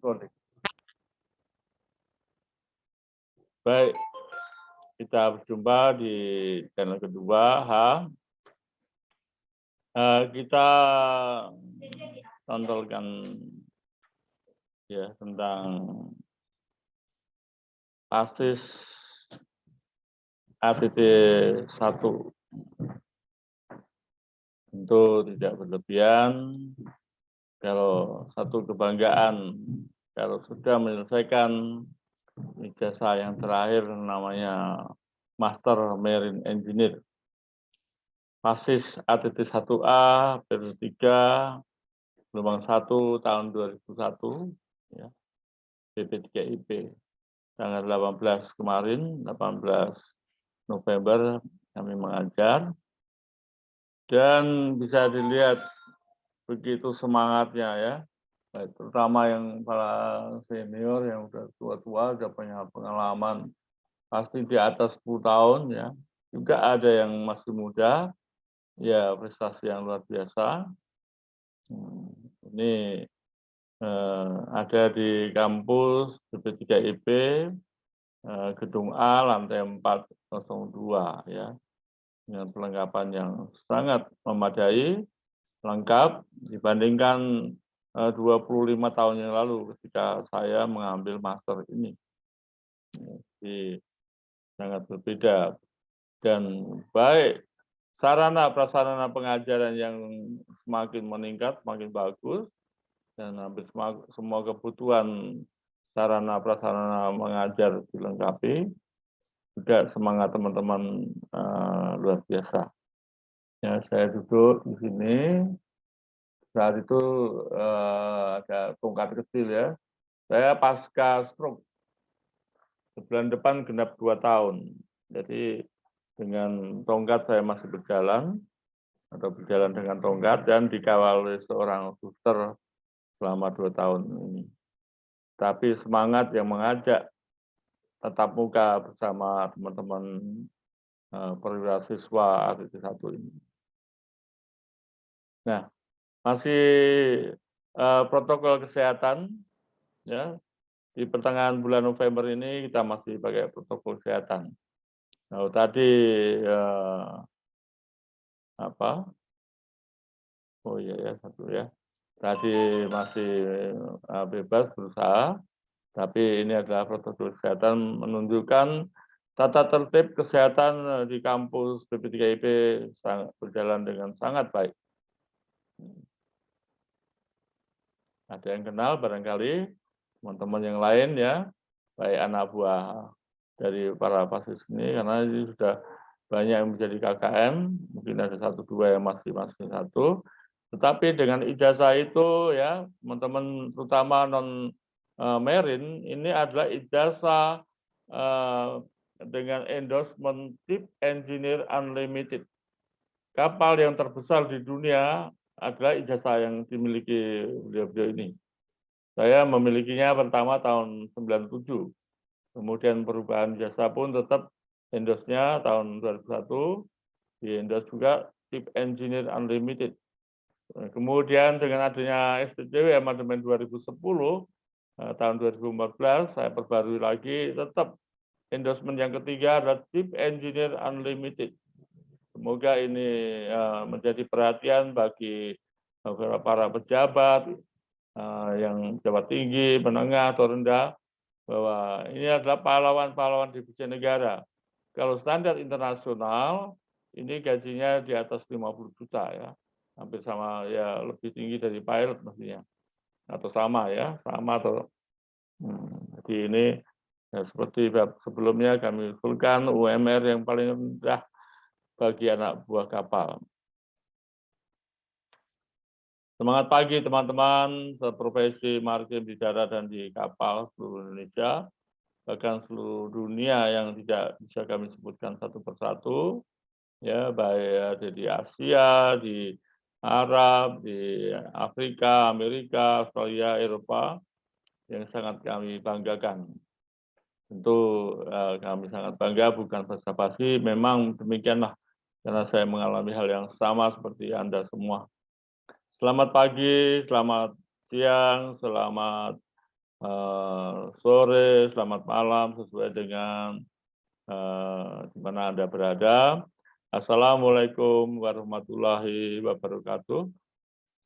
recording. Baik, kita berjumpa di channel kedua, kita tontonkan ya tentang ASIS ATT 1. Tentu tidak berlebihan, kalau satu kebanggaan, kalau sudah menyelesaikan ijazah yang terakhir namanya Master Marine Engineer. ASIS ATT 1A, periode 3, gelombang 1 tahun 2001, ya, BP3IP. Tanggal 18 kemarin, 18 November kami mengajar. Dan bisa dilihat begitu semangatnya ya, terutama yang para senior yang sudah tua-tua, sudah punya pengalaman pasti di atas 10 tahun ya. Juga ada yang masih muda, ya prestasi yang luar biasa. Ini ada di kampus BP3IP, Gedung A, lantai 402 ya, dengan perlengkapan yang sangat memadai, lengkap dibandingkan 25 tahun yang lalu ketika saya mengambil master ini. Jadi sangat berbeda, dan baik sarana prasarana pengajaran yang semakin meningkat, semakin bagus, dan hampir semua kebutuhan sarana prasarana mengajar dilengkapi. Juga semangat teman-teman luar biasa. Ya, saya duduk di sini. Saat itu ada tongkat kecil ya. Saya pasca stroke. Bulan depan genap 2 tahun. Jadi dengan tongkat saya masih berjalan, atau berjalan dengan tongkat, dan dikawal oleh seorang suster selama 2 tahun ini. Tapi semangat yang mengajak tetap muka bersama teman-teman perwira siswa ATT 1 ini. Nah, masih protokol kesehatan ya, di pertengahan bulan November ini kita masih pakai protokol kesehatan. Nah, tadi oh iya ya, satu ya. Tadi masih bebas berusaha, tapi ini adalah protokol kesehatan menunjukkan tata tertib kesehatan di kampus BP3IP berjalan dengan sangat baik. Ada yang kenal barangkali teman-teman yang lain ya, baik anak buah dari para pasis ini, karena ini sudah banyak yang menjadi KKM, mungkin ada 1-2 yang masih satu. Tetapi dengan ijazah itu ya, teman-teman terutama non marine ini adalah ijazah dengan endorsement Chief Engineer Unlimited. Kapal yang terbesar di dunia adalah ijazah yang dimiliki beliau-beliau ini. Saya memilikinya pertama tahun 97. Kemudian perubahan ijazah pun tetap endorse-nya tahun 2001, di-endorse juga Chief Engineer Unlimited. Kemudian dengan adanya STCW Amandemen 2010, tahun 2014, saya perbarui lagi, tetap endorsement yang ketiga adalah Chief Engineer Unlimited. Semoga ini menjadi perhatian bagi para pejabat yang pejabat tinggi, menengah, atau rendah, bahwa ini adalah pahlawan-pahlawan divisi negara. Kalau standar internasional, ini gajinya di atas 50 juta ya. Hampir sama ya, lebih tinggi dari pilot mestinya, atau sama ya, sama atau jadi ini ya, seperti sebelumnya kami usulkan UMR yang paling rendah bagi anak buah kapal. Semangat pagi teman-teman seprofesi maritim di darat dan di kapal seluruh Indonesia, bahkan seluruh dunia yang tidak bisa kami sebutkan satu persatu, ya baik ada di Asia, di Arab, di Afrika, Amerika, Australia, Eropa, yang sangat kami banggakan. Tentu kami sangat bangga, bukan basa-basi, memang demikianlah, karena saya mengalami hal yang sama seperti Anda semua. Selamat pagi, selamat siang, selamat sore, selamat malam, sesuai dengan di mana Anda berada. Assalamualaikum warahmatullahi wabarakatuh.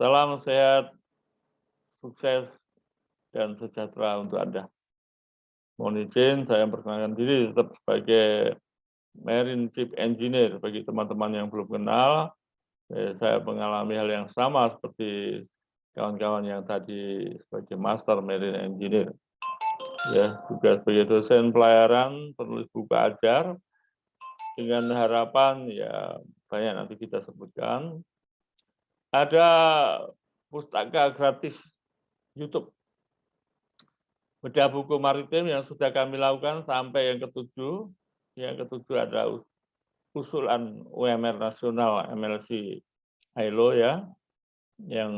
Salam sehat, sukses, dan sejahtera untuk Anda. Mohon izin, saya memperkenalkan diri tetap sebagai Marine Chief Engineer. Bagi teman-teman yang belum kenal, saya mengalami hal yang sama seperti kawan-kawan yang tadi sebagai Master Marine Engineer. Ya, juga sebagai dosen pelayaran, penulis buku ajar, dengan harapan ya banyak nanti kita sebutkan. Ada pustaka gratis YouTube bedah buku maritim yang sudah kami lakukan sampai yang ketujuh. Yang ketujuh ada usulan UMR nasional MLC ILO ya, yang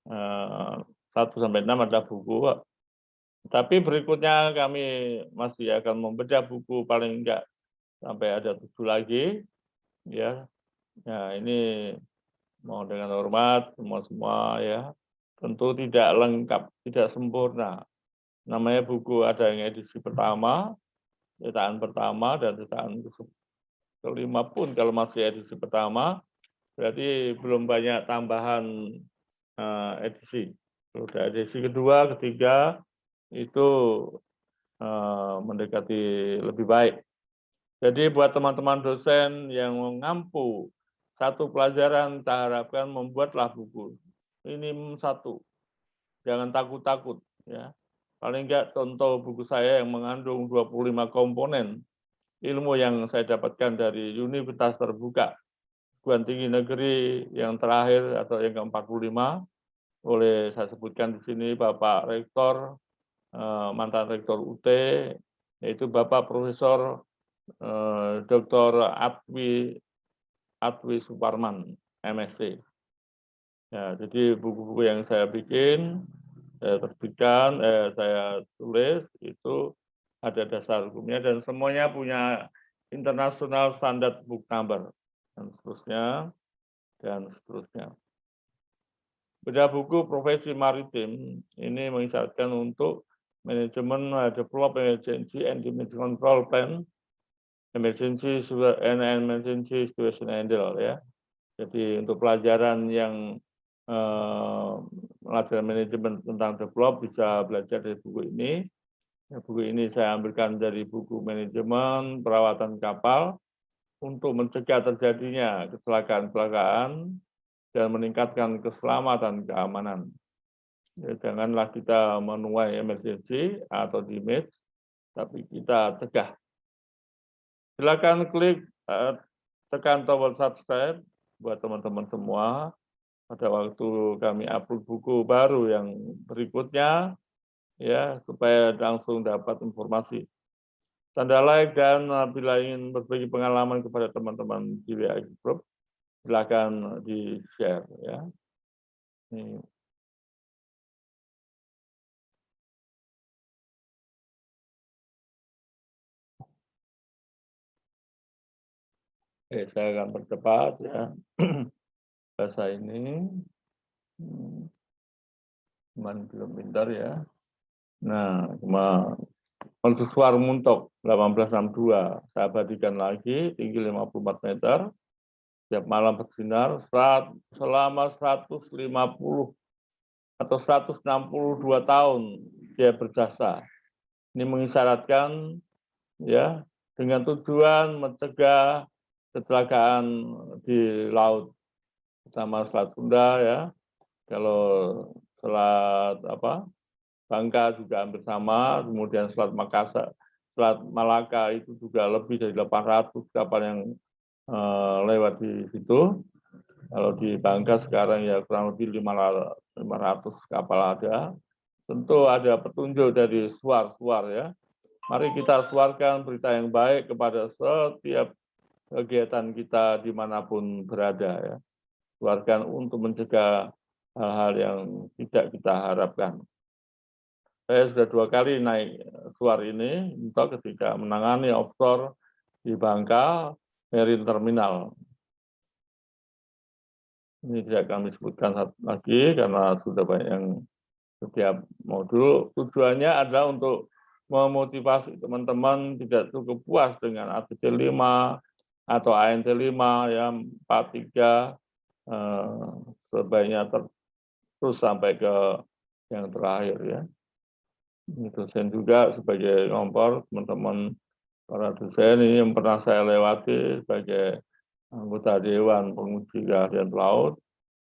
1 sampai 6 ada buku. Tapi berikutnya kami masih akan membedah buku paling enggak sampai ada 7 lagi ya. Nah, ini mohon dengan hormat semua ya. Tentu tidak lengkap, tidak sempurna. Namanya buku ada yang edisi pertama, cetakan pertama, dan cetakan kelima pun kalau masih edisi pertama, berarti belum banyak tambahan edisi. Sudah edisi kedua, ketiga, itu mendekati lebih baik. Jadi buat teman-teman dosen yang mengampu satu pelajaran, kita harapkan membuatlah buku. Minim 1. Jangan takut-takut. Ya. Paling enggak contoh buku saya yang mengandung 25 komponen ilmu yang saya dapatkan dari Universitas Terbuka Perguruan Tinggi Negeri yang terakhir atau yang ke-45, oleh saya sebutkan di sini Bapak Rektor, mantan Rektor UT, yaitu Bapak Profesor Dr. Atwi Suparman, MSc. Ya, jadi buku-buku yang saya bikin, saya terbitkan, saya tulis, itu ada dasar hukumnya dan semuanya punya international standard book number, dan seterusnya, dan seterusnya. Bedah buku profesi maritim ini mengisyaratkan untuk manajemen develop emergency and emergency control plan, emergency and emergency situation handle ya. Jadi untuk pelajaran yang pelajaran manajemen tentang develop bisa belajar dari buku ini. Ya, buku ini saya ambilkan dari buku manajemen perawatan kapal untuk mencegah terjadinya kecelakaan-kecelakaan dan meningkatkan keselamatan keamanan. Ya, janganlah kita menuai emergency atau damage, tapi kita cegah. Silakan klik tekan tombol subscribe buat teman-teman semua. Pada waktu kami upload buku baru yang berikutnya, ya supaya langsung dapat informasi. Tanda like dan bila ingin berbagi pengalaman kepada teman-teman di WA Group, silakan di-share ya. Ini. Oke, saya akan percepat ya. Bahasa ini cuman belum pintar ya. Nah, Mercusuar Muntok 1862, saya abadikan lagi, tinggi 54 meter, setiap malam bersinar selama 150 atau 162 tahun dia berjasa. Ini mengisyaratkan ya dengan tujuan mencegah kecelakaan di laut, sama Selat Sunda ya. Kalau Selat Bangka juga hampir sama, kemudian Selat Makassar, Selat Malaka itu juga lebih dari 800 kapal yang lewat di situ. Kalau di Bangka sekarang ya kurang lebih 500 kapal ada. Tentu ada petunjuk dari suar-suar ya. Mari kita suarkan berita yang baik kepada setiap kegiatan kita dimanapun berada ya. Suarkan untuk mencegah hal-hal yang tidak kita harapkan. Saya sudah 2 kali naik suar ini untuk ketika menangani offshore di Bangka Marine Terminal. Ini tidak kami sebutkan lagi karena sudah banyak yang setiap modul. Tujuannya adalah untuk memotivasi teman-teman tidak cukup puas dengan ATC 5 atau ANT 5 ya 43 sebaiknya terus sampai ke yang terakhir ya. Ini dosen juga sebagai kompor, teman-teman para dosen ini yang pernah saya lewati sebagai anggota Dewan Penguji Keahlian Pelaut,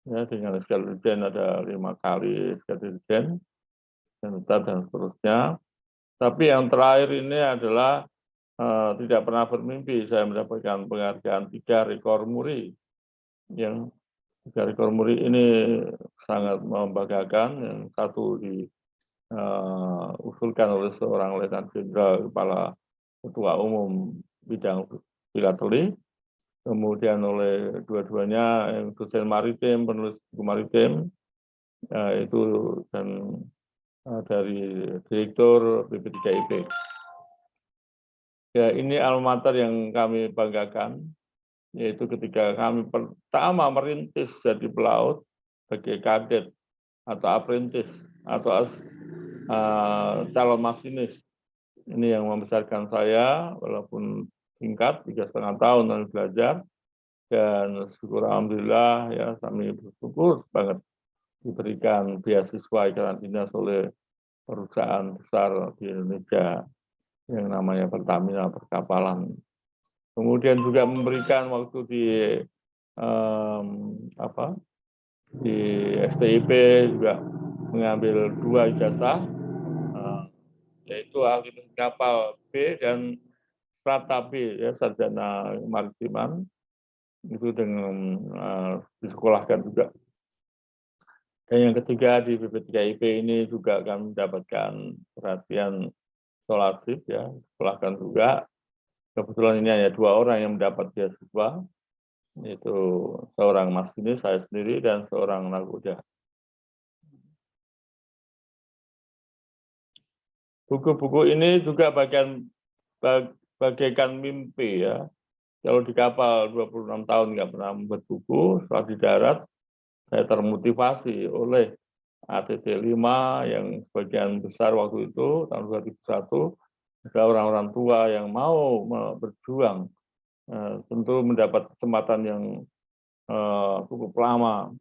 ya, dengan skala dirjen ada 5 kali skala dirjen, dan tetap dan seterusnya. Tapi yang terakhir ini adalah tidak pernah bermimpi saya mendapatkan penghargaan 3 rekor muri. Yang 3 rekor muri ini sangat membanggakan. Yang satu diusulkan oleh seorang Letnan Jenderal Kepala Ketua Umum Bidang Filateli, kemudian oleh dua-duanya yang dosen maritim, penulis buku maritim, itu dan dari Direktur BP3IP. Ya, ini alma mater yang kami banggakan, yaitu ketika kami pertama merintis jadi pelaut sebagai kadet atau apprentice atau calon masinis. Ini yang membesarkan saya, walaupun singkat 3,5 tahun kami belajar, dan syukur alhamdulillah ya kami bersyukur banget diberikan beasiswa ikatan dinas oleh perusahaan besar di Indonesia yang namanya Pertamina Perkapalan. Kemudian juga memberikan waktu di di STIP juga mengambil 2 ijazah, yaitu ahli kapal B dan Prata B, ya, sarjana maritiman, itu dengan disekolahkan juga. Dan yang ketiga di BP3IP ini juga kami mendapatkan perhatian scholarship, ya, disekolahkan juga. Kebetulan ini hanya 2 orang yang mendapat beasiswa, yaitu seorang masinis, saya sendiri, dan seorang nakoda. Buku-buku ini juga bagaikan mimpi ya. Kalau di kapal 26 tahun nggak pernah membuat buku, setelah di darat saya termotivasi oleh ATT 5 yang sebagian besar waktu itu tahun 2001 ada orang-orang tua yang mau berjuang, tentu mendapat kesempatan yang cukup lama,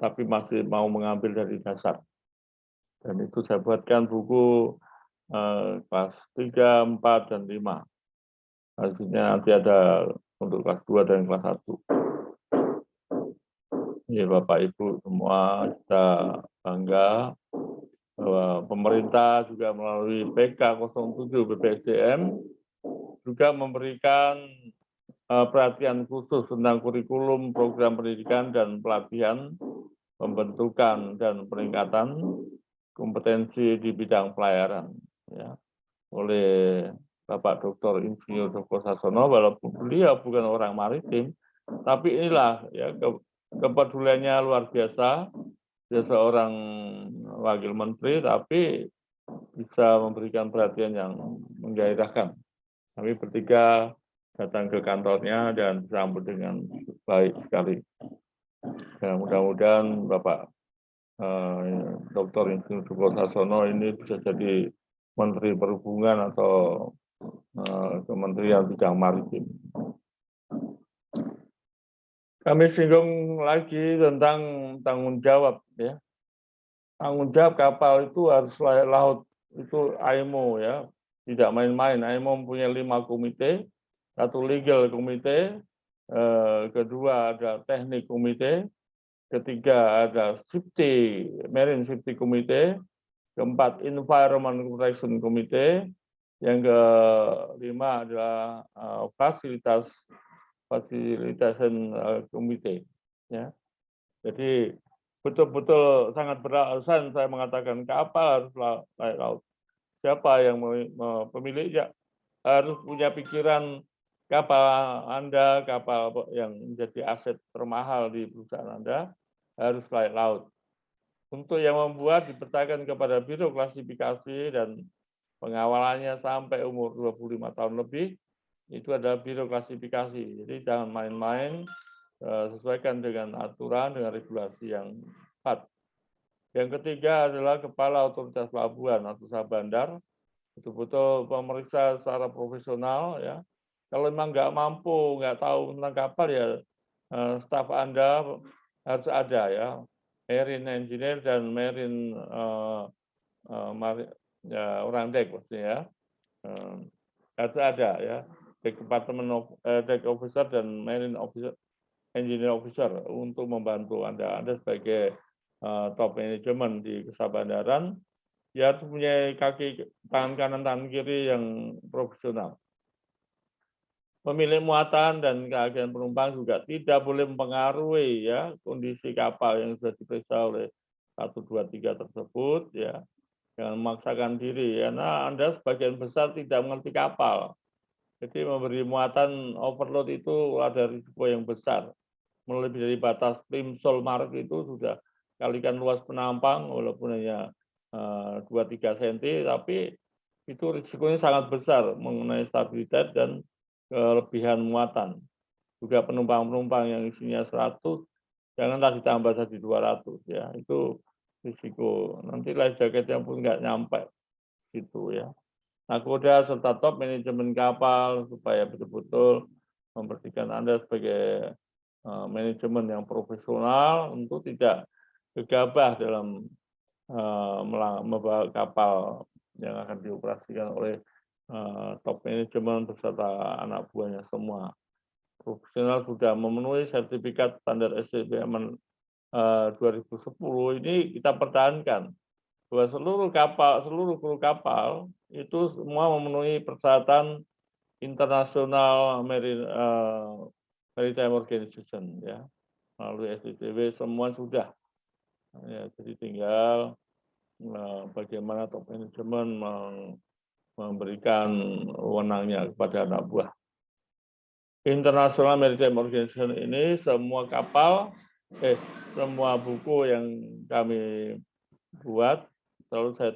tapi masih mau mengambil dari dasar. Dan itu saya buatkan buku kelas 3, 4, dan 5. Hasilnya nanti ada untuk kelas 2 dan kelas 1. Ya, Bapak Ibu semua, kita bangga bahwa pemerintah juga melalui PK 07 BPSDM juga memberikan perhatian khusus tentang kurikulum, program pendidikan, dan pelatihan, pembentukan, dan peningkatan kompetensi di bidang pelayaran. Ya, oleh Bapak Dr. Insinyur Dr. Sasono, walaupun beliau bukan orang maritim, tapi inilah ya kepeduliannya luar biasa. Dia seorang wakil menteri, tapi bisa memberikan perhatian yang menggairahkan. Kami bertiga datang ke kantornya dan disambut dengan baik sekali. Dan mudah-mudahan Bapak Dr. Insinyur Dr. Sasono ini bisa jadi Menteri Perhubungan atau Kementerian Bidang Maritim. Kami singgung lagi tentang tanggung jawab, ya. Tanggung jawab kapal itu harus layak laut, itu IMO, ya, tidak main-main. IMO mempunyai 5 komite, 1 legal komite, kedua ada teknik komite, ketiga ada marine safety komite, keempat environment protection komite, yang kelima adalah facilitation komite, ya. Jadi betul-betul sangat beralasan saya mengatakan kapal harus layak laut. Siapa yang pemiliknya harus punya pikiran kapal Anda, kapal yang menjadi aset termahal di perusahaan Anda, harus layak laut. Untuk yang membuat dipercayakan kepada Biro Klasifikasi dan pengawalannya sampai umur 25 tahun lebih, itu adalah Biro Klasifikasi. Jadi jangan main-main, sesuaikan dengan aturan, dengan regulasi yang tepat. Yang ketiga adalah kepala otoritas pelabuhan atau Sabandar, betul-betul pemeriksa secara profesional ya. Kalau memang nggak mampu, nggak tahu tentang kapal ya staf Anda harus ada ya, marine engineer dan marine ya, orang dek maksudnya ya. Harus ada ya, dek departemen dek officer dan marine officer, engineer officer untuk membantu Anda. Anda sebagai top manajemen di Kesabandaran ya harus punya kaki tangan kanan tangan kiri yang profesional. Pemilik muatan dan keagian penumpang juga tidak boleh mempengaruhi ya kondisi kapal yang sudah diperiksa oleh 1, 2, 3 tersebut ya. Jangan memaksakan diri karena Anda sebagian besar tidak mengerti kapal. Jadi memberi muatan overload itu ada risiko yang besar. Melebihi dari batas Primsol Mark itu sudah kalikan luas penampang walaupun hanya 2-3 cm, tapi itu risikonya sangat besar mengenai stabilitas dan kelebihan muatan. Juga penumpang-penumpang yang isinya 100, janganlah ditambah jadi 200 ya, itu risiko. Nanti life jacketnya pun nggak nyampe gitu ya. Nakoda serta top manajemen kapal supaya betul-betul membersihkan Anda sebagai manajemen yang profesional untuk tidak gegabah dalam membawa kapal yang akan dioperasikan oleh top manajemen beserta anak buahnya semua. Profesional sudah memenuhi sertifikat standar SDPM 2010 ini kita pertahankan bahwa seluruh kru kapal itu semua memenuhi persyaratan internasional maritime organization ya, melalui SDTW semua sudah ya, jadi tinggal bagaimana top manajemen memberikan wewenangnya kepada anak buah. International Maritime Organization ini semua kapal, semua buku yang kami buat selalu saya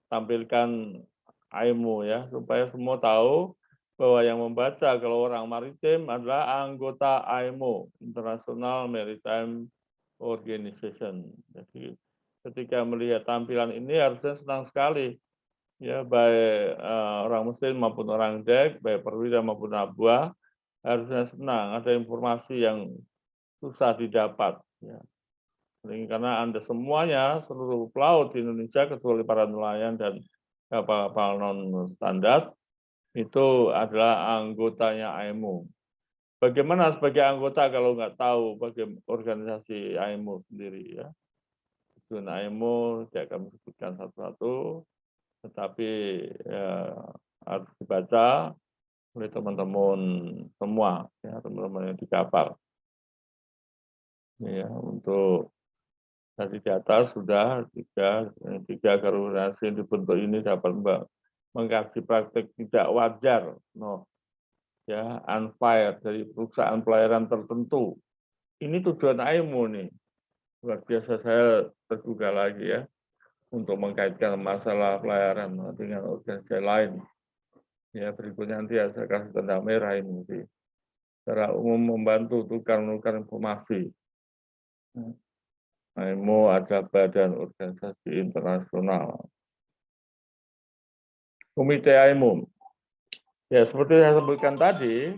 tampilkan AIMO ya, supaya semua tahu bahwa yang membaca kalau orang maritim adalah anggota AIMO, International Maritime Organization. Jadi ketika melihat tampilan ini harusnya senang sekali ya, baik orang muslim maupun orang dek, baik perwira maupun abua harusnya senang ada informasi yang susah didapat ya. Karena Anda semuanya seluruh pelaut di Indonesia kecuali para nelayan dan kapal-kapal non standar itu adalah anggotanya AIMO. Bagaimana sebagai anggota kalau nggak tahu bagaimana organisasi AIMO sendiri ya? Tujuan AIMO tidak kami sebutkan satu-satu, tetapi harus dibaca oleh teman-teman semua, ya, teman-teman yang di kapal. Ya, untuk dari di atas sudah tiga organisasi yang dibentuk ini dapat mengkaji praktek tidak wajar, ya, unfair dari perusahaan pelayaran tertentu. Ini tujuan AIMO nih. Luar biasa saya tergugah lagi ya untuk mengkaitkan masalah pelayaran dengan organisasi lain. Ya, berikutnya nanti saya kasih tanda merah ini. Secara umum membantu tukar-menukar informasi. AIMO ada badan organisasi internasional. Komite AIMO. Ya, seperti saya sebutkan tadi,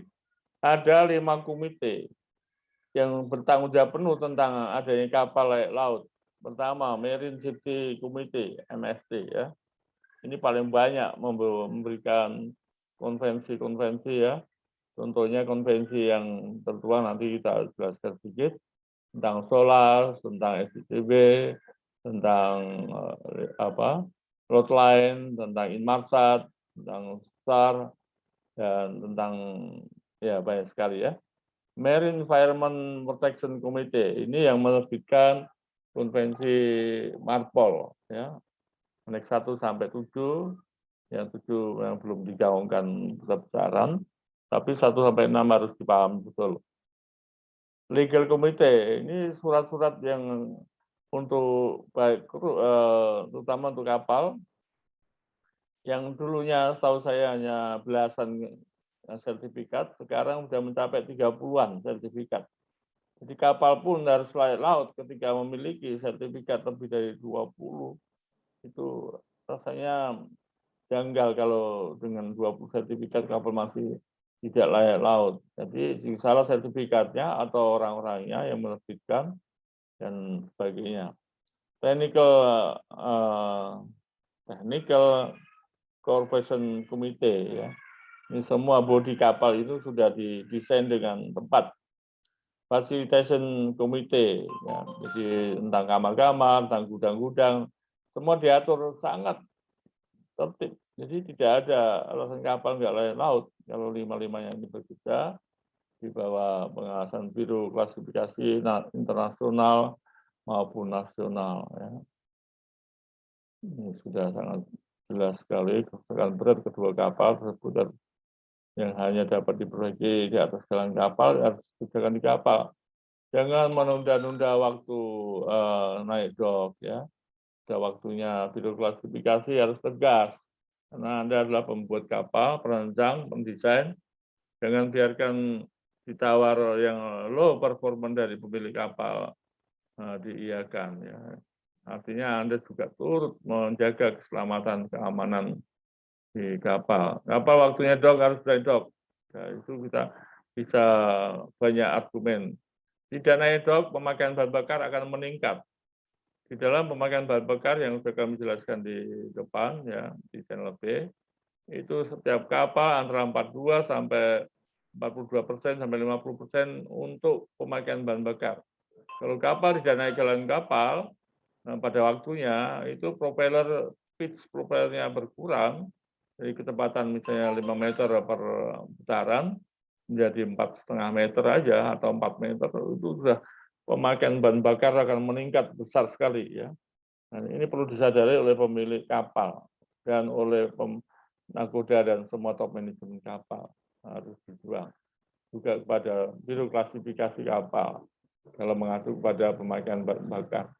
ada 5 komite yang bertanggung jawab penuh tentang adanya kapal laut. Pertama, Marine Safety Committee, MST ya. Ini paling banyak memberikan konvensi-konvensi ya. Contohnya konvensi yang tertua nanti kita jelaskan sedikit tentang solar, tentang SDTB, tentang road line, tentang Inmarsat, tentang SAR, dan tentang ya banyak sekali ya. Marine Environment Protection Committee ini yang menerbitkan konvensi Marpol ya. Aneks 1 sampai 7, yang 7 yang belum digaungkan besar-besaran, tapi 1 sampai 6 harus dipahami betul. Legal Committee ini surat-surat yang untuk baik terutama untuk kapal yang dulunya setahu saya hanya belasan sertifikat, sekarang sudah mencapai 30-an sertifikat. Jadi kapal pun harus layak laut ketika memiliki sertifikat lebih dari 20, itu rasanya janggal kalau dengan 20 sertifikat kapal masih tidak layak laut. Jadi salah sertifikatnya atau orang-orangnya yang menerbitkan dan sebagainya. Technical Technical Corporation Committee, ya. Ini semua bodi kapal itu sudah didesain dengan tepat. Facilitation Committee, ya. Jadi tentang kamar-kamar, tentang gudang-gudang, semua diatur sangat tertib. Jadi tidak ada alasan kapal nggak layak laut kalau lima-limanya ini bekerja di bawah pengawasan Biro Klasifikasi Internasional maupun nasional. Ya. Ini sudah sangat jelas sekali kerusakan berat kedua kapal tersebut yang hanya dapat diperbaiki di atas jalan kapal harus dikerjakan di kapal. Jangan menunda-nunda waktu naik dok, ya. Sudah waktunya Biro Klasifikasi harus tegas. Karena Anda adalah pembuat kapal, perancang, pendesain. Jangan biarkan ditawar yang low performance dari pemilik kapal diiakan. Ya. Artinya Anda juga turut menjaga keselamatan, keamanan di kapal. Kapal waktunya dok harus dari dok. Nah, itu kita bisa banyak argumen. Tidak naik dok, pemakaian bahan bakar akan meningkat. Di dalam pemakaian bahan bakar yang sudah kami jelaskan di depan, ya di channel B, itu setiap kapal antara 42 sampai 42% sampai 50% untuk pemakaian bahan bakar. Kalau kapal tidak naik jalan kapal, pada waktunya itu propeller pitch propellernya berkurang dari kecepatan misalnya 5 meter per putaran menjadi 4,5 meter aja atau 4 meter, itu sudah pemakaian bahan bakar akan meningkat besar sekali, ya. Nah, ini perlu disadari oleh pemilik kapal dan oleh nakoda dan semua top manajemen kapal harus berjuang juga kepada Biro Klasifikasi Kapal dalam mengacu kepada pemakaian bahan bakar.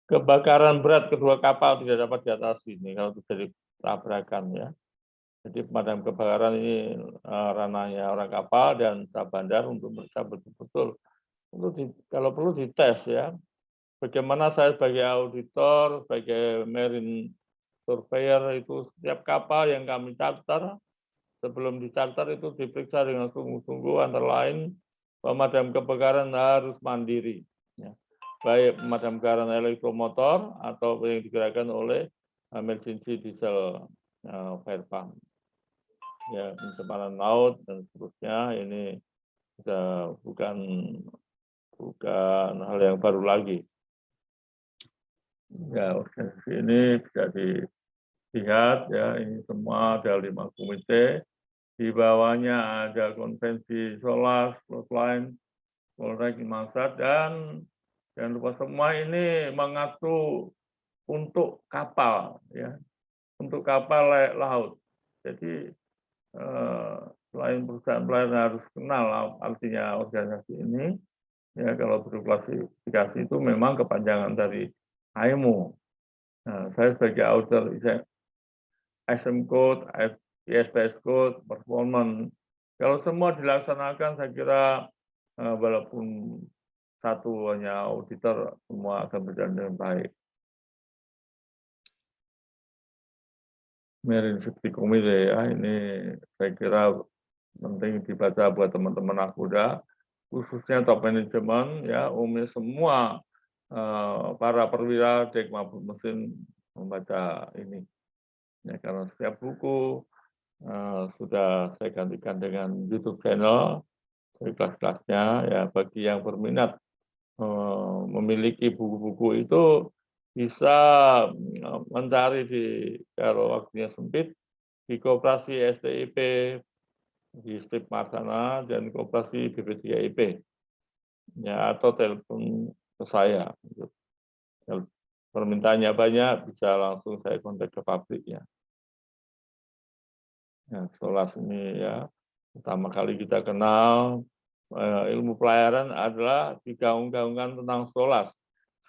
Kebakaran berat kedua kapal tidak dapat diatasi ini kalau terjadi tabrakan, ya. Jadi pemadam kebakaran ini ranahnya orang kapal dan staf bandar untuk mereka betul-betul kalau perlu dites, ya. Bagaimana saya sebagai auditor, sebagai marine surveyor itu setiap kapal yang kami charter, sebelum di-charter itu diperiksa dengan sungguh-sungguh, antara lain pemadam kebakaran harus mandiri. Ya. Baik pemadam kebakaran elektromotor atau yang digerakkan oleh emergency diesel fire pump. Ya, pencemaran laut dan seterusnya ini sudah bukan hal yang baru lagi. Ya, organisasi ini bisa dilihat, ya, ini semua ada 5 komite. Di bawahnya ada konvensi SOLAS, Plotline, Polrek, Imasat, dan jangan lupa semua ini mengatur untuk kapal, ya, untuk kapal layak laut. Jadi selain perusahaan pelayanan harus kenal artinya organisasi ini, ya, kalau berklasifikasi itu memang kepanjangan dari IMO. Nah, saya sebagai auditor ISM Code, ISPS Code, performance, kalau semua dilaksanakan, saya kira walaupun satu hanya auditor, semua akan berjalan dengan baik. Marine Safety Committee, ya, ini saya kira penting dibaca buat teman-teman nakoda, khususnya top manajemen, ya, umumnya semua para perwira dek maupun mesin membaca ini. Ya, karena setiap buku sudah saya gantikan dengan YouTube channel dari kelas-kelasnya, ya, bagi yang berminat memiliki buku-buku itu bisa mencari kalau waktunya sempit di Koperasi STIP di Strip Marsana dan Koperasi BP3IP, ya, atau telepon ke saya. Kalau permintaannya banyak, bisa langsung saya kontak ke pabriknya. Ya, SOLAS ini, ya, pertama kali kita kenal ilmu pelayaran adalah digaung-gaungkan tentang SOLAS,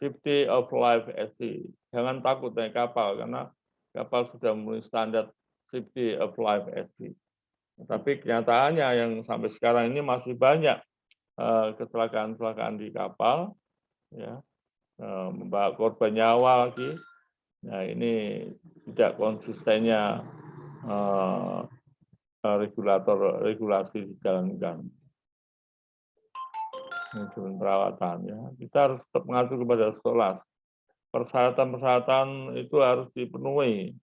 Safety of Life at Sea. Jangan takut naik kapal, karena kapal sudah memenuhi standar Safety of Life at Sea. Tapi kenyataannya yang sampai sekarang ini masih banyak kecelakaan-kecelakaan di kapal, ya, membawa korban nyawa lagi. Nah, ini tidak konsistennya regulasi dijalankan. Manajemen perawatan, ya. Kita harus tetap mengacu kepada SOLAS. Persyaratan-persyaratan itu harus dipenuhi.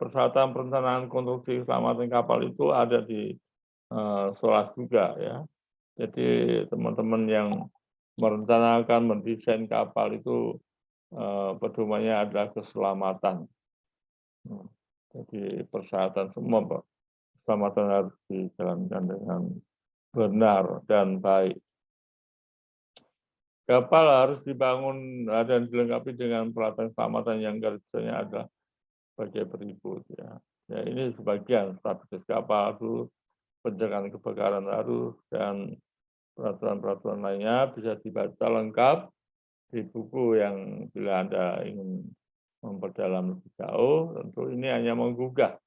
Persyaratan perencanaan konstruksi keselamatan kapal itu ada di SOLAS juga, ya. Jadi teman-teman yang merencanakan, mendesain kapal itu pedomannya adalah keselamatan. Jadi persyaratan semua keselamatan harus dijalankan dengan benar dan baik. Kapal harus dibangun dan dilengkapi dengan peralatan keselamatan yang kerjanya adalah sebagai berikut, ya. Ya, ini sebagian stabilitas kapal harus, pencegahan kebakaran harus, dan peraturan-peraturan lainnya bisa dibaca lengkap di buku yang bila Anda ingin memperdalam lebih jauh. Tentu ini hanya menggugah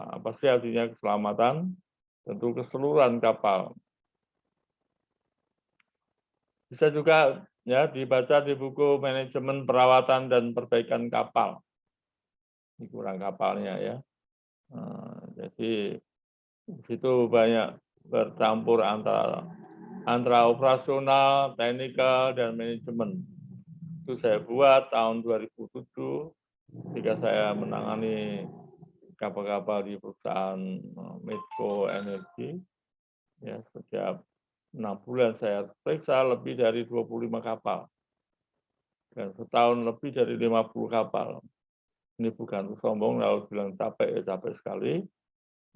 apa sih artinya keselamatan, tentu keseluruhan kapal. Bisa juga, ya, dibaca di buku manajemen perawatan dan perbaikan kapal. Ini kurang kapalnya, ya. Jadi di situ banyak bercampur antara operasional, teknikal, dan manajemen. Itu saya buat tahun 2007 ketika saya menangani kapal-kapal di perusahaan Medco Energi. Ya, setiap 6 bulan saya periksa lebih dari 25 kapal. Dan setahun lebih dari 50 kapal. Ini bukan sombong, lalu bilang capek, ya capek sekali.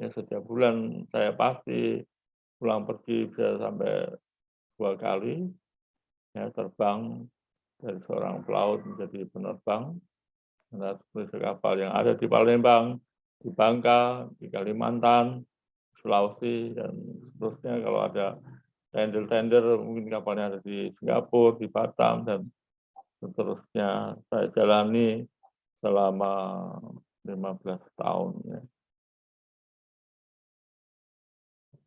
Ya, setiap bulan saya pasti pulang pergi bisa sampai 2 kali. Ya, terbang dari seorang pelaut menjadi penerbang. Nah, kapal yang ada di Palembang, di Bangka, di Kalimantan, Sulawesi, dan seterusnya. Kalau ada tender-tender, mungkin kapalnya ada di Singapura, di Batam, dan seterusnya. Saya jalani selama 15 tahun. Ya.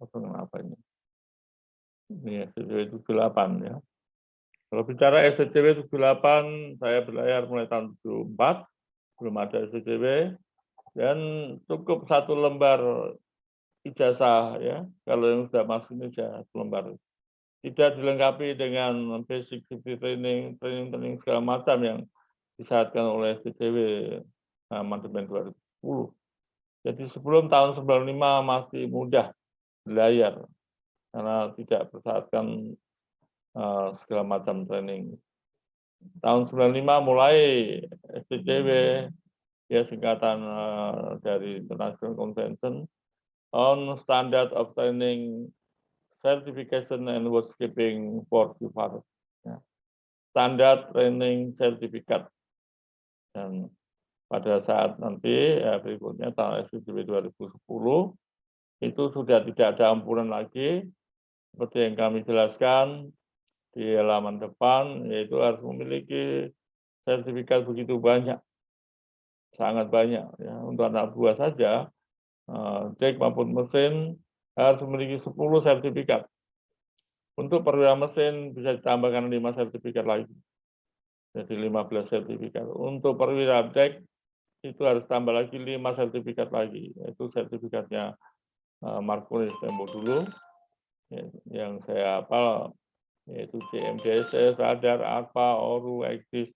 Kenapa ini? Ini SCCW 78, ya. Kalau bicara SCCW 78, saya berlayar mulai tahun 74, belum ada SCCW, dan cukup 1 lembar ijazah, ya. Kalau yang sudah masuk ini sudah 1 lembar. Tidak dilengkapi dengan basic safety training segala macam yang disyaratkan oleh SCCW amandemen 2010. Jadi sebelum tahun 95 masih mudah berlayar karena tidak bersyaratkan segala macam training. Tahun 95 mulai SCCW, ya, singkatan dari International Convention on Standard of Training Certification and Housekeeping for Seafarers. Ya. Standar Training Certificate. Dan pada saat nanti, ya, berikutnya tahun SCCW 2010, itu sudah tidak ada ampunan lagi, seperti yang kami jelaskan di halaman depan, yaitu harus memiliki sertifikat begitu banyak, sangat banyak, ya. Untuk anak buah saja, dek maupun mesin harus memiliki 10 sertifikat. Untuk perwira mesin bisa ditambahkan 5 sertifikat lagi, jadi 15 sertifikat. Untuk perwira dek itu harus tambah lagi 5 sertifikat lagi, yaitu sertifikatnya Markonis tempo dulu, yang saya hafal, yaitu CMDS, Radar, ARPA, ORU, EXIS,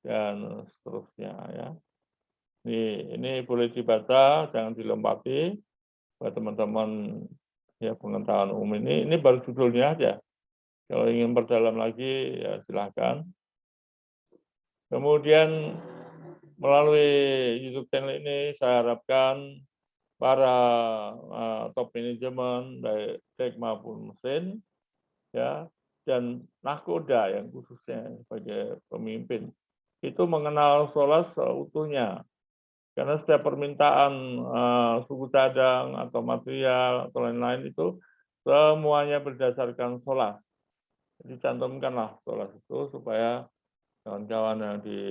dan seterusnya, ya. Ini boleh dibaca, jangan dilompati buat teman-teman, ya, pengetahuan umum ini baru judulnya aja. Kalau ingin berdalam lagi, ya silahkan. Kemudian melalui YouTube channel ini saya harapkan para top manajemen baik dek maupun mesin, ya, dan nahkoda yang khususnya sebagai pemimpin itu mengenal SOLAS seutuhnya. Karena setiap permintaan suku cadang atau material atau lain-lain itu semuanya berdasarkan SOLAS. Jadi cantumkanlah SOLAS itu supaya kawan-kawan yang di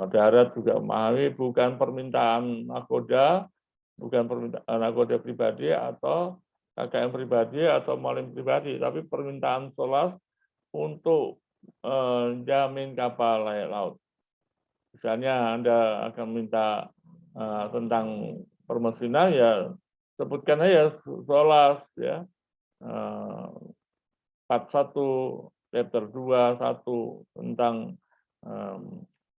darat juga memahami, bukan permintaan nahkoda, bukan permintaan nahkoda pribadi atau KKM pribadi atau maling pribadi, tapi permintaan SOLAS untuk jamin kapal layak laut. Misalnya Anda akan minta tentang permesinan, ya sebutkan aja SOLAS ya, 41 chapter 2 1 tentang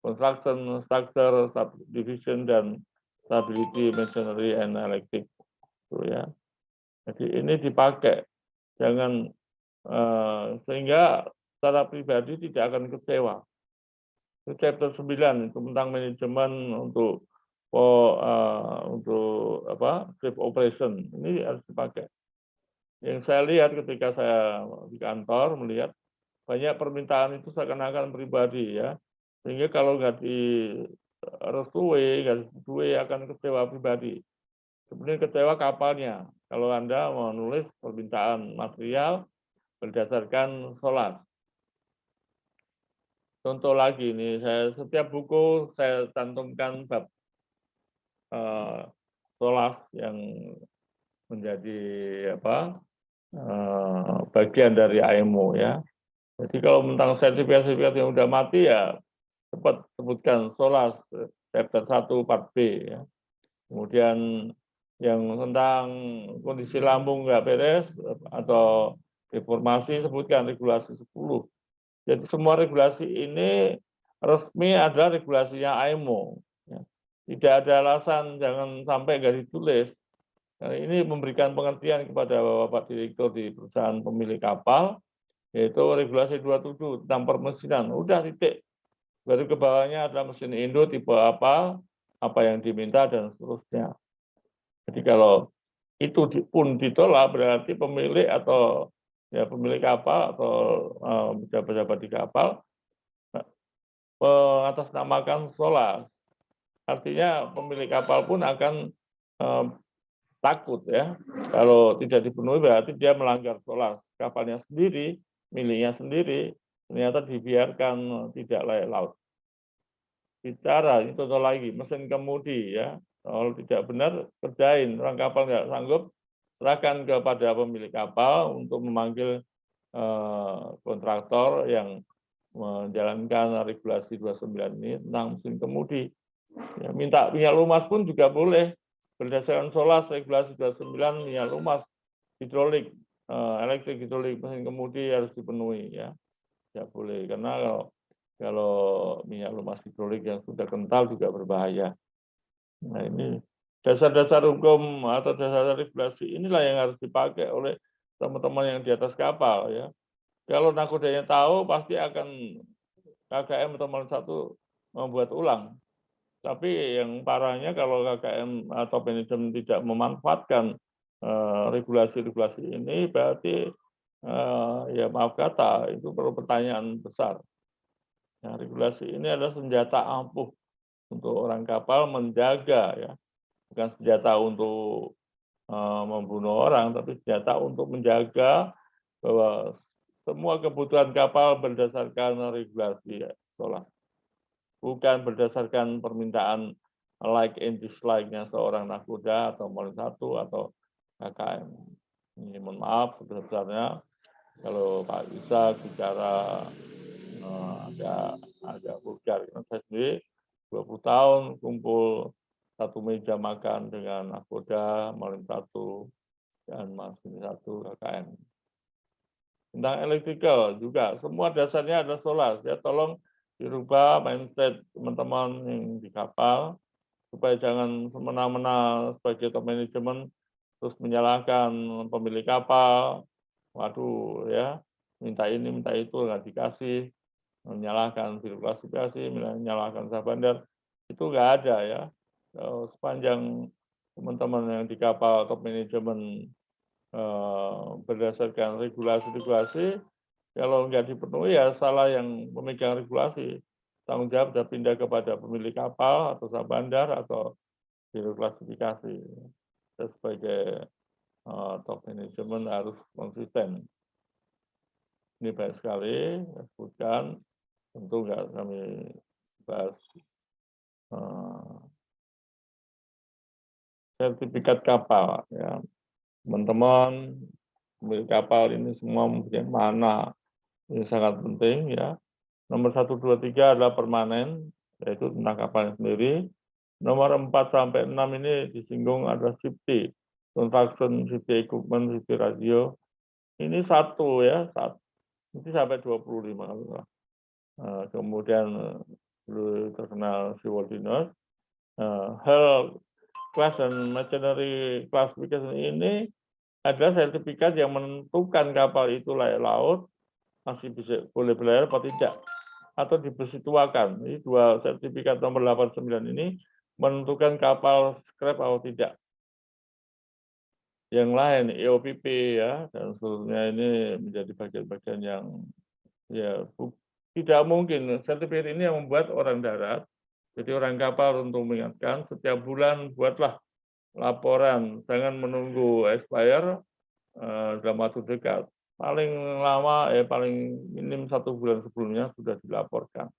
construction, structure, subdivision, dan stability machinery and electric, gitu ya. Jadi ini dipakai, jangan sehingga secara pribadi tidak akan kecewa. Itu chapter 9 itu tentang manajemen untuk safe operation, ini harus dipakai. Yang saya lihat ketika saya di kantor melihat banyak permintaan itu seakan-akan pribadi ya, sehingga kalau nggak direstui, nggak disetujui akan kecewa pribadi. Sebenarnya kecewa kapalnya kalau Anda menulis permintaan material berdasarkan SOLAS. Contoh lagi nih, saya setiap buku saya cantumkan bab SOLAS yang menjadi bagian dari IMO ya. Jadi kalau tentang sertifikat-sertifikat yang udah mati ya cepat sebutkan SOLAS chapter 1 part B ya. Kemudian yang tentang kondisi lambung nggak beres atau deformasi sebutkan regulasi 10. Jadi semua regulasi ini resmi adalah regulasinya IMO. Ya. Tidak ada alasan jangan sampai nggak ditulis. Karena ini memberikan pengertian kepada Bapak Direktur di perusahaan pemilik kapal, yaitu regulasi 27 tentang permesinan. Udah titik. Baru ke bawahnya adalah mesin Indo tipe apa yang diminta, dan seterusnya. Jadi kalau itu pun ditolak, berarti pemilik atau ya pemilik kapal atau pejabat-pejabat di kapal mengatasnamakan SOLAS. Artinya pemilik kapal pun akan takut ya. Kalau tidak dipenuhi berarti dia melanggar SOLAS. Kapalnya sendiri, miliknya sendiri, ternyata dibiarkan tidak layak laut. Bicara, ini contoh lagi, mesin kemudi ya. Kalau tidak benar, kerjain. Orang kapal nggak sanggup, serahkan kepada pemilik kapal untuk memanggil kontraktor yang menjalankan regulasi 29 ini tentang mesin kemudi. Ya, minta minyak lumas pun juga boleh. Berdasarkan SOLAS regulasi 29 minyak lumas, hidrolik, elektrik hidrolik, mesin kemudi harus dipenuhi ya. Tidak boleh, karena kalau minyak lumas hidrolik yang sudah kental juga berbahaya. Nah ini dasar-dasar hukum atau dasar regulasi inilah yang harus dipakai oleh teman-teman yang di atas kapal ya. Kalau nakodanya tahu pasti akan KKM atau Maling Satu membuat ulang. Tapi yang parahnya kalau KKM atau manajemen tidak memanfaatkan regulasi-regulasi ini, berarti ya maaf kata itu perlu pertanyaan besar. Nah, regulasi ini adalah senjata ampuh untuk orang kapal menjaga ya, bukan senjata untuk membunuh orang, tapi senjata untuk menjaga bahwa semua kebutuhan kapal berdasarkan regulasi ya, SOLAS. Bukan berdasarkan permintaan like and dislike-nya seorang nakoda atau Maling Satu atau KKM. Ini mohon maaf sebesar-besarnya kalau Pak Isa bicara agak vulgar. Saya sendiri 20 tahun kumpul satu meja makan dengan nakoda, Maling Satu, dan Maling Satu KKM. Tentang electrical juga, semua dasarnya ada SOLAS. Ya, tolong dirubah mindset teman-teman yang di kapal, supaya jangan semena-mena sebagai top manajemen terus menyalahkan pemilik kapal. Waduh ya, minta ini, minta itu, nggak dikasih. Menyalahkan birokrasi, menyalahkan Sabandar, itu nggak ada ya. Sepanjang teman-teman yang di kapal top manajemen berdasarkan regulasi-regulasi, kalau nggak dipenuhi ya salah yang memegang regulasi. Tanggung jawab sudah pindah kepada pemilik kapal atau Sabandar atau biro klasifikasi. Saya sebagai top manajemen harus konsisten. Ini banyak sekali, saya sebutkan, tentu nggak kami bahas sertifikat kapal. Ya. teman-teman pemilik kapal ini semua mempunyai mana, ini sangat penting ya. Nomor 1, 2, 3 adalah permanen, yaitu tentang kapalnya sendiri. Nomor 4 sampai 6 ini disinggung ada safety, construction, safety equipment, safety radio. Ini satu ya, ini sampai 25 kalau nggak. Kemudian dulu terkenal seaworthiness, health class dan machinery classification ini adalah sertifikat yang menentukan kapal itu layak laut, masih bisa boleh berlayar atau tidak, atau dibersituakan. Ini dua sertifikat nomor 89 ini menentukan kapal scrap atau tidak. Yang lain EOPP ya dan seluruhnya ini menjadi bagian-bagian yang ya tidak mungkin. Sertifikat ini yang membuat orang darat, jadi orang kapal untuk mengingatkan setiap bulan buatlah laporan, jangan menunggu expire dalam waktu dekat. Paling lama paling minim 1 bulan sebelumnya sudah dilaporkan.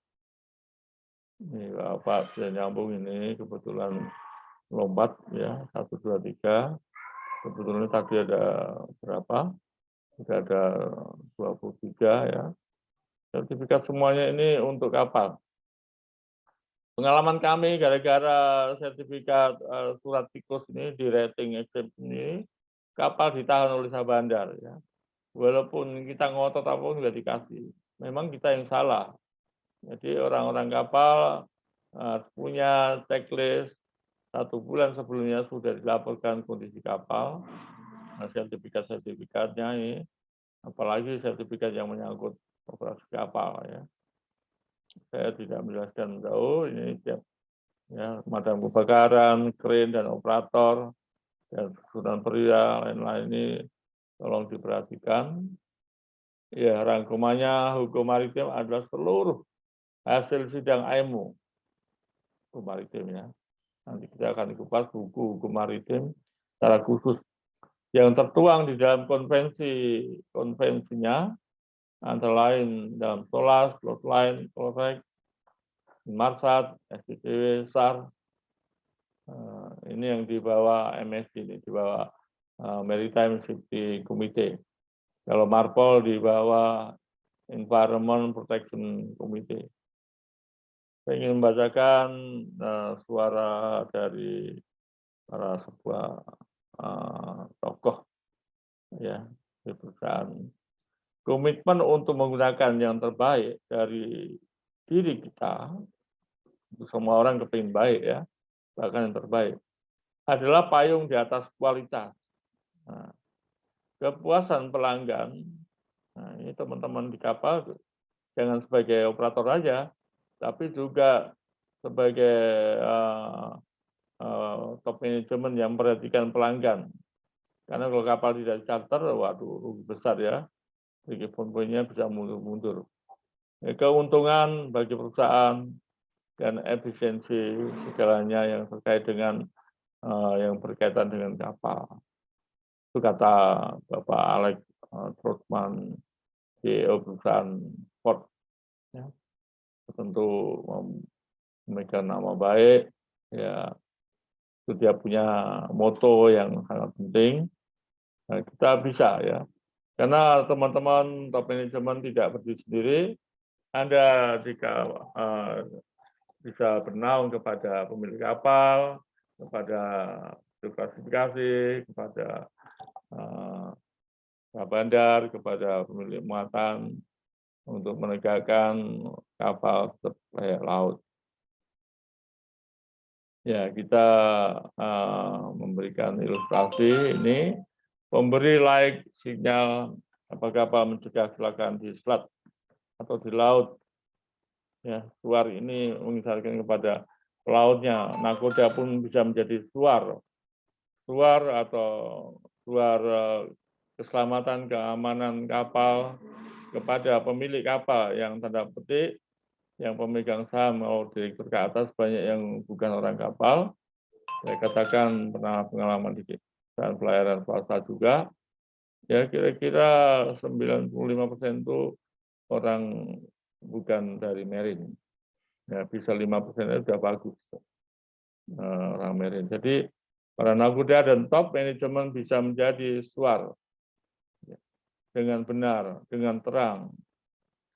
Ini Pak bisa nyambung ini kebetulan lompat ya 1, 2, 3. Kebetulan tadi ada berapa? Sudah ada 23 ya. Sertifikat semuanya ini untuk kapal. Pengalaman kami gara-gara sertifikat surat tikus ini di rating exempt ini, kapal ditahan oleh Syah Bandar ya. Walaupun kita ngotot apapun nggak dikasih. Memang kita yang salah. Jadi orang-orang kapal punya checklist 1 bulan sebelumnya sudah dilaporkan kondisi kapal, sertifikat-sertifikatnya ini, apalagi sertifikat yang menyangkut operasi kapal ya. Saya tidak menjelaskan jauh ini tiap ya pemadam kebakaran, kren dan operator dan susunan pria lain-lain ini tolong diperhatikan. Ya, rangkumannya hukum maritim adalah seluruh hasil sidang AIMU hukum maritim ya. Nanti kita akan kupas buku hukum maritim secara khusus yang tertuang di dalam konvensinya, antara lain dalam SOLAS, Plotline, Polrek, Marsat, SDTW, SAR. Ini yang dibawa MSC, ini dibawa Maritime Safety Committee. Kalau Marpol dibawa Environment Protection Committee. Saya ingin membacakan suara dari para sebuah tokoh ya di perusahaan. Komitmen untuk menggunakan yang terbaik dari diri kita, untuk semua orang kepingin baik ya, bahkan yang terbaik, adalah payung di atas kualitas. Nah, kepuasan pelanggan, nah ini teman-teman di kapal jangan sebagai operator aja, tapi juga sebagai top manajemen yang memperhatikan pelanggan. Karena kalau kapal tidak charter, waduh rugi besar ya. Jadi poin-poinnya bisa mundur-mundur. Keuntungan bagi perusahaan dan efisiensi segalanya yang terkait dengan yang berkaitan dengan kapal. Itu kata Bapak Alex Trotman, CEO perusahaan Port. Ya. Tentu memegang nama baik, ya itu dia punya moto yang sangat penting. Nah, kita bisa ya, karena teman-teman top manajemen tidak berdiri sendiri, Anda bisa bernaung kepada pemilik kapal, kepada klasifikasi, kepada bandar, kepada pemilik muatan untuk menegakkan kapal layak laut. Ya, kita memberikan ilustrasi ini, memberi like sinyal apakah kapal mencegah kecelakaan di selat atau di laut. Ya, suar ini mengisarkan kepada pelautnya. Nakoda pun bisa menjadi suar atau suar keselamatan keamanan kapal kepada pemilik kapal yang tanda petik yang pemegang saham atau direktur ke atas banyak yang bukan orang kapal. Saya katakan pernah pengalaman di perusahaan pelayaran swasta juga. Ya kira-kira 95% itu orang bukan dari marine. Ya bisa 5% itu sudah bagus orang marine. Jadi Para nakoda dan top manajemen bisa menjadi suar dengan benar, dengan terang,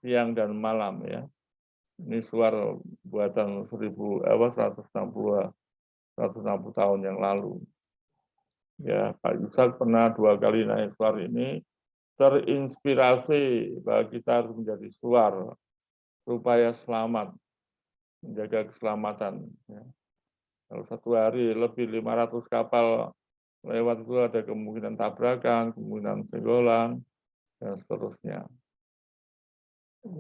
siang dan malam ya. Ini suar buatan 160 tahun yang lalu. Ya, Pak Yusak pernah 2 kali naik suar ini terinspirasi bahwa kita harus menjadi suar supaya selamat, menjaga keselamatan. Ya. Kalau satu hari lebih 500 kapal lewat itu ada kemungkinan tabrakan, kemungkinan tenggelam, dan seterusnya.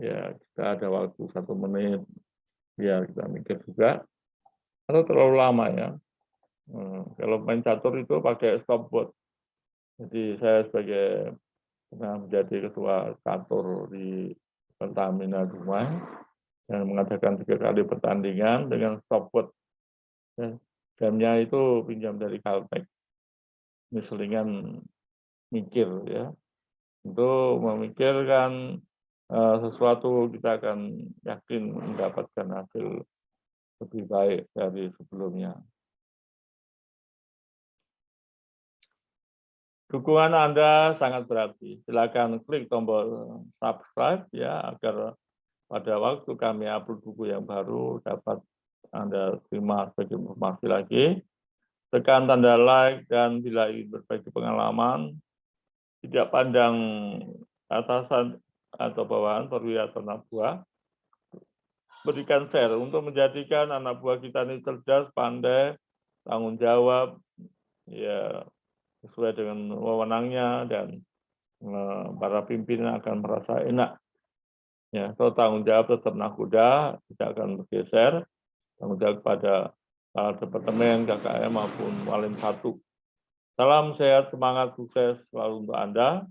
Ya, kita ada waktu 1 menit, biar kita mikir juga, atau terlalu lama ya. Kalau main catur itu pakai stopwatch. Jadi saya sebagai pernah menjadi ketua catur di Pertamina Dumai dan mengadakan 3 kali pertandingan dengan stopwatch. Jamnya itu pinjam dari Caltech. Ini selingan mikir ya. Untuk memikirkan sesuatu kita akan yakin mendapatkan hasil lebih baik dari sebelumnya. Dukungan Anda sangat berarti. Silakan klik tombol subscribe ya agar pada waktu kami upload buku yang baru dapat Anda terima sebagai informasi lagi. Tekan tanda like dan bila ingin berbagi pengalaman, tidak pandang atasan atau bawahan, perwira atau anak buah, berikan share untuk menjadikan anak buah kita ini cerdas, pandai, tanggung jawab, ya sesuai dengan wewenangnya dan para pimpinan akan merasa enak. Ya, so tanggung jawab tetap nakoda, tidak akan bergeser, tanggung jawab kepada departemen, KKM maupun Walim 1. Salam sehat, semangat, sukses selalu untuk Anda.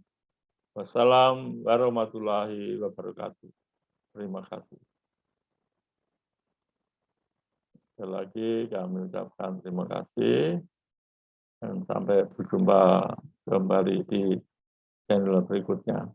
Wassalamualaikum warahmatullahi wabarakatuh. Terima kasih. Sekali lagi kami ucapkan terima kasih dan sampai berjumpa kembali di channel berikutnya.